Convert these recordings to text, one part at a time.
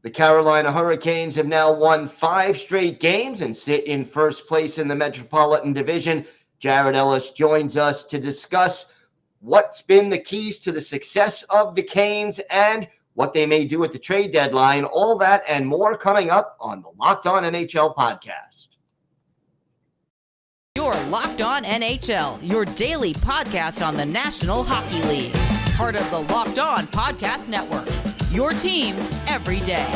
The Carolina Hurricanes have now won 5 straight games and sit in first place in the Metropolitan Division. Jared Ellis joins us to discuss what's been the keys to the success of the Canes and what they may do at the trade deadline. All that and more coming up on the Locked On NHL podcast. You're Locked On NHL, your daily podcast on the National Hockey League. Part of the Locked On Podcast Network, your team every day.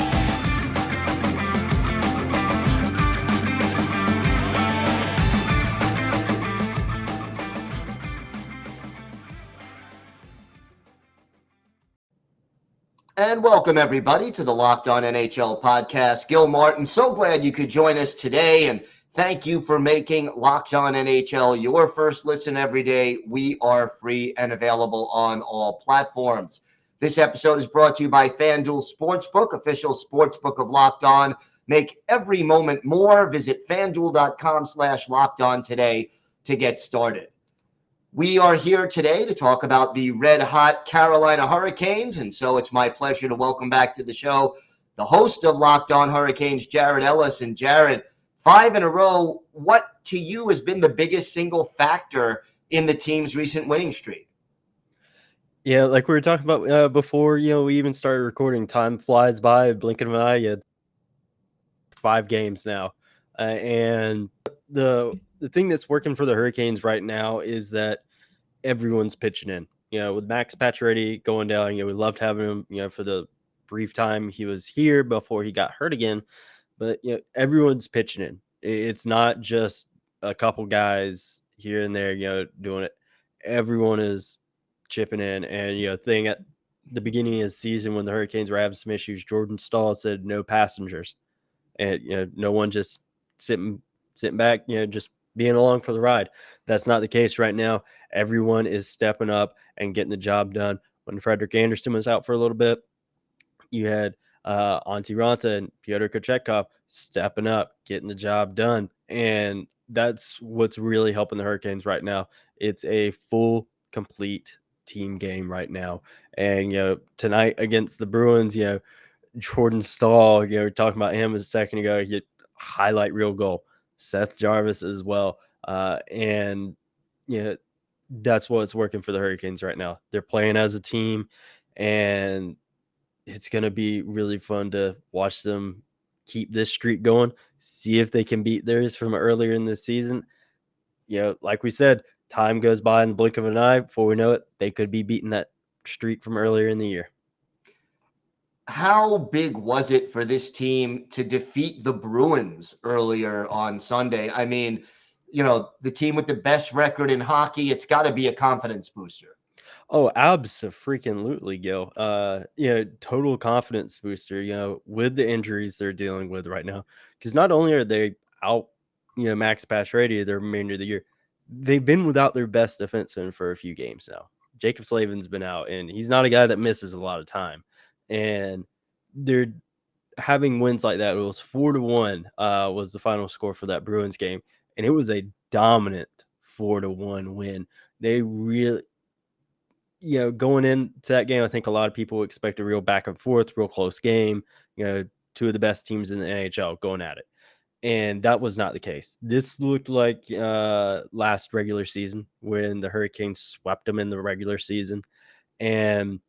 And welcome, everybody, to the Locked On NHL podcast. Gil Martin, so glad you could join us today, and thank you for making Locked On NHL your first listen every day. We are free and available on all platforms. This episode is brought to you by FanDuel Sportsbook, official sportsbook of Locked On. Make every moment more. Visit FanDuel.com/LockedOn today to get started. We are here today to talk about the red-hot Carolina Hurricanes, and so it's my pleasure to welcome back to the show the host of Locked On Hurricanes, Jared Ellis. And Jared, 5 in a row, what to you has been the biggest single factor in the team's recent winning streak? Yeah, like we were talking about before, we even started recording. Time flies by, blink of an eye. It's 5 games now. And the thing that's working for the Hurricanes right now is that everyone's pitching in. With Max Pacioretty going down, we loved having him, for the brief time he was here before he got hurt again. But, everyone's pitching in. It's not just a couple guys here and there, doing it. Everyone is chipping in. And, thing at the beginning of the season when the Hurricanes were having some issues, Jordan Stahl said no passengers. And, no one just sitting back, just being along for the ride. That's not the case right now. Everyone is stepping up and getting the job done. When Frederik Andersen was out for a little bit, you had Antti Raanta and Pyotr Kochetkov stepping up, getting the job done. And that's what's really helping the Hurricanes right now. It's a full, complete team game right now. And, tonight against the Bruins, Jordan Stahl, talking about him a second ago, he highlight reel goal. Seth Jarvis as well. And, that's what's working for the Hurricanes right now. They're playing as a team, and it's going to be really fun to watch them keep this streak going, see if they can beat theirs from earlier in the season. Like we said, time goes by in the blink of an eye. Before we know it, they could be beating that streak from earlier in the year. How big was it for this team to defeat the Bruins earlier on Sunday? I mean, the team with the best record in hockey, it's got to be a confidence booster. Oh, abso-freaking-lutely, Gil. Total confidence booster, with the injuries they're dealing with right now. Because not only are they out, Max Pacioretty the remainder of the year, they've been without their best defenseman for a few games now. Jacob Slavin's been out, and he's not a guy that misses a lot of time. And they're having wins like that. It was 4-1 was the final score for that Bruins game. And it was a dominant 4-1 win. They really, going into that game, I think a lot of people expect a real back and forth, real close game. Two of the best teams in the NHL going at it. And that was not the case. This looked like last regular season when the Hurricanes swept them in the regular season. And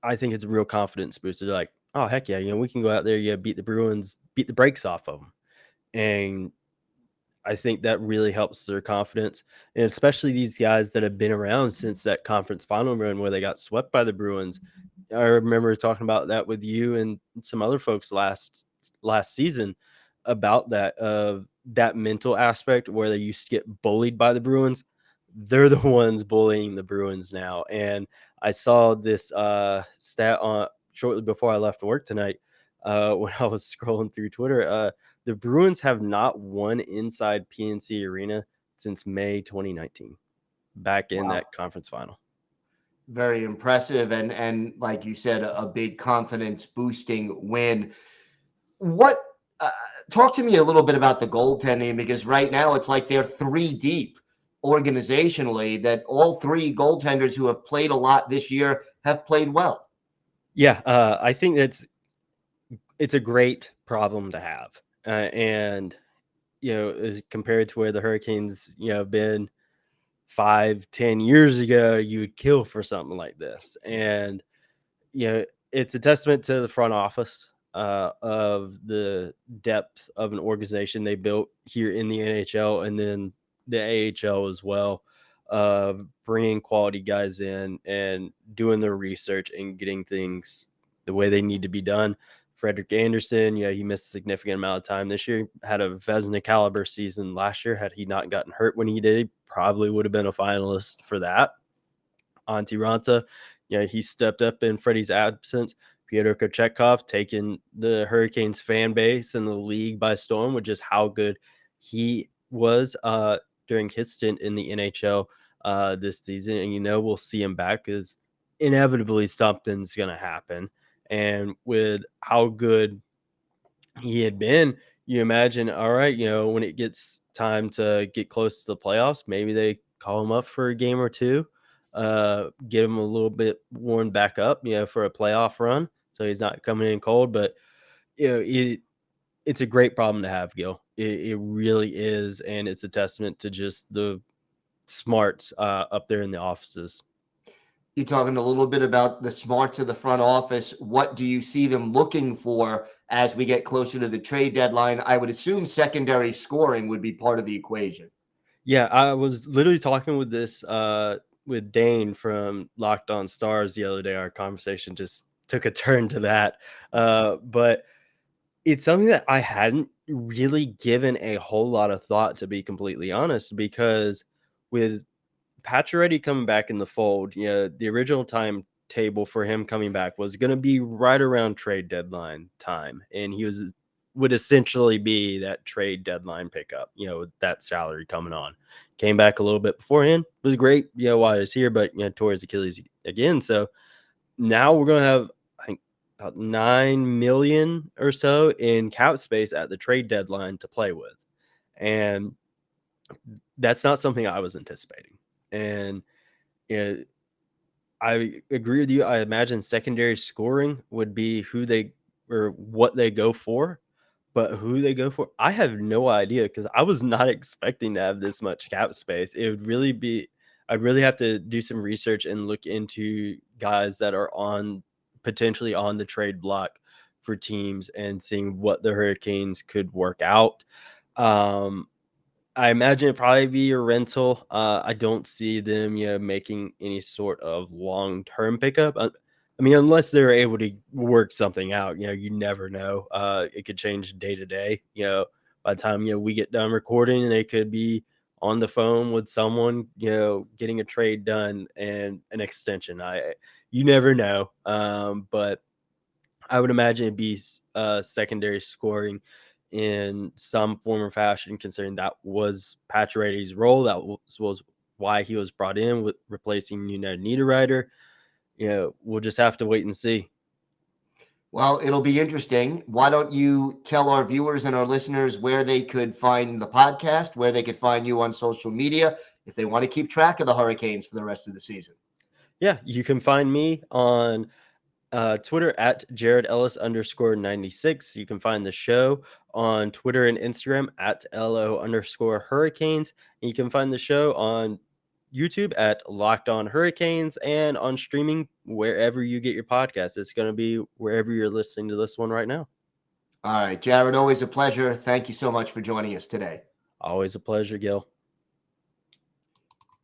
I think it's a real confidence booster. They're like, oh, heck yeah, we can go out there, beat the Bruins, beat the brakes off of them. And I think that really helps their confidence. And especially these guys that have been around since that conference final run where they got swept by the Bruins. I remember talking about that with you and some other folks last season about that mental aspect where they used to get bullied by the Bruins. They're the ones bullying the Bruins now. And I saw this stat on shortly before I left work tonight when I was scrolling through Twitter. The Bruins have not won inside PNC Arena since May 2019, back in that conference final. Very impressive. And like you said, a big confidence boosting win. Talk to me a little bit about the goaltending, because right now it's like they're 3 deep organizationally, that all 3 goaltenders who have played a lot this year have played well. Yeah, I think that's it's a great problem to have. And, compared to where the Hurricanes, been 5-10 years ago, you would kill for something like this. And, it's a testament to the front office of the depth of an organization they built here in the NHL and then the AHL as well, of bringing quality guys in and doing their research and getting things the way they need to be done. Frederick Anderson, he missed a significant amount of time this year, had a Vezina caliber season last year. Had he not gotten hurt when he did, he probably would have been a finalist for that. Antti Ranta, he stepped up in Freddie's absence. Pyotr Kochetkov taking the Hurricanes fan base and the league by storm with just how good he was during his stint in the NHL this season. And, we'll see him back because inevitably something's going to happen. And with how good he had been, you imagine, all right, when it gets time to get close to the playoffs, maybe they call him up for a game or two, get him a little bit warmed back up, for a playoff run. So he's not coming in cold, but it's a great problem to have, Gil. It really is. And it's a testament to just the smarts up there in the offices. You're talking a little bit about the smarts of the front office. What do you see them looking for as we get closer to the trade deadline? I would assume secondary scoring would be part of the equation. Yeah, I was literally talking with this with Dane from Locked On Stars the other day. Our conversation just took a turn to that. But it's something that I hadn't really given a whole lot of thought, to be completely honest, because with Pacioretty coming back in the fold, the original timetable for him coming back was going to be right around trade deadline time. And he would essentially be that trade deadline pickup, with that salary coming on. Came back a little bit beforehand. It was great, while he was here, but, tore his Achilles again. So now we're going to have, I think, about $9 million or so in cap space at the trade deadline to play with. And that's not something I was anticipating. And I agree with you. I imagine secondary scoring would be who they or what they go for, but who they go for, I have no idea, because I was not expecting to have this much cap space. It would really be, I'd really have to do some research and look into guys that are potentially on the trade block for teams and seeing what the Hurricanes could work out. I imagine it'd probably be a rental. I don't see them, making any sort of long-term pickup. I mean, unless they're able to work something out, you never know. It could change day to day. By the time, we get done recording, they could be on the phone with someone, getting a trade done and an extension. You never know. But I would imagine it'd be secondary scoring in some form or fashion, considering that was Pacioretty's role. That was why he was brought in, with replacing Niederreiter. We'll just have to wait and see. Well, it'll be interesting. Why don't you tell our viewers and our listeners where they could find the podcast, where they could find you on social media, if they want to keep track of the Hurricanes for the rest of the season? Yeah, you can find me on Twitter at Jared Ellis _96. You can find the show on Twitter and Instagram at LO_Hurricanes. And you can find the show on YouTube at Locked On Hurricanes and on streaming wherever you get your podcast. It's going to be wherever you're listening to this one right now. All right, Jared, always a pleasure. Thank you so much for joining us today. Always a pleasure, Gil.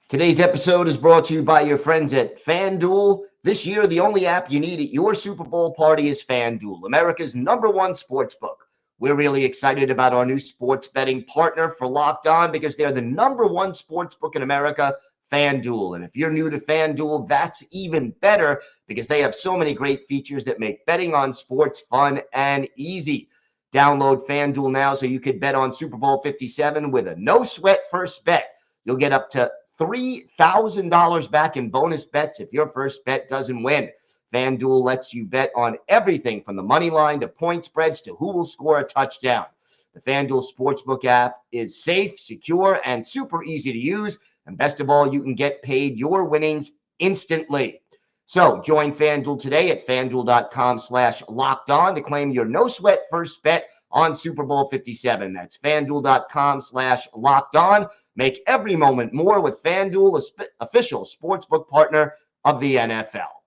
Today's episode is brought to you by your friends at FanDuel. This year, the only app you need at your Super Bowl party is FanDuel, America's #1 sportsbook. We're really excited about our new sports betting partner for Locked On, because they're the #1 sportsbook in America, FanDuel. And if you're new to FanDuel, that's even better, because they have so many great features that make betting on sports fun and easy. Download FanDuel now so you could bet on Super Bowl 57 with a no-sweat first bet. You'll get up to $3,000 back in bonus bets if your first bet doesn't win. FanDuel lets you bet on everything from the money line to point spreads to who will score a touchdown. The FanDuel Sportsbook app is safe, secure, and super easy to use. And best of all, you can get paid your winnings instantly. So join FanDuel today at FanDuel.com/LockedOn to claim your no-sweat first bet on Super Bowl 57. That's FanDuel.com/LockedOn. Make every moment more with FanDuel, official sportsbook partner of the NFL.